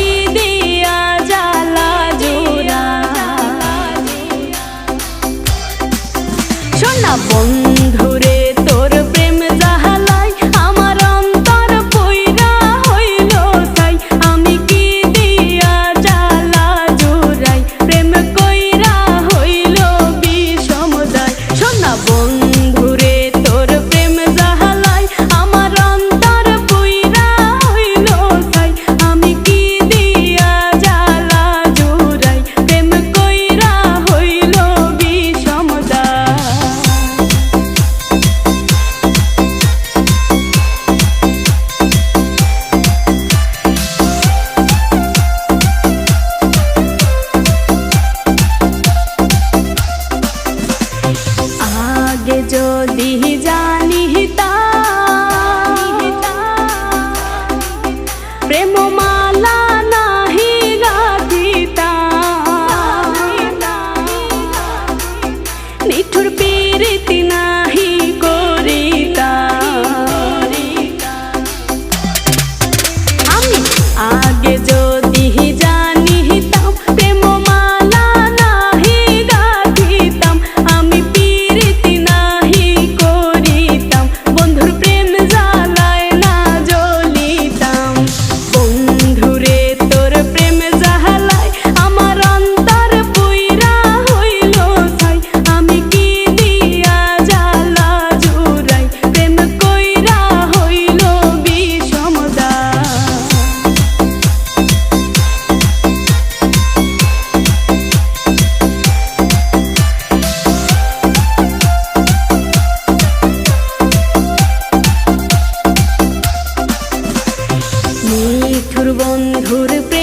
কি দিয়া জ্বালা জোড়া। শোনা বন্ধুরে তোর প্রেম জাহালাই আমার অন্তর পইরা হইল ছাই। আমি কি দিয়া জ্বালা জোড়াই প্রেম কইরা হইল বিষমদায়। শোনা বন্ধুরে তোর প্রেম জাহালাই আমার অন্তর পইরা হইল ছাই। আমি কি দিয়া জ্বালা জোড়াই প্রেম কইরা হইল বিষমদায়। আগে যদি জানিতাম প্রেম মালা নাহি গাথিতাম, নিঠুর পীড়িতি নাহি করিতাম। আমি আগে যদি জানিতাম প্রেম মালা নাহি গাথিতাম, আমি পীড়িতি নাহি করিতাম, বন্ধুর প্রেম জ্বালায় না জ্বলিতাম। বন্ধুরে তোর প্রেম জ্বালায় আমার অন্তর পুইরা হইল ছাই। আমি কি দিয়া জ্বালা জোড়াই প্রেম কইরা হইল বিষমদায়। নিঠুর বন্ধুর প্রেম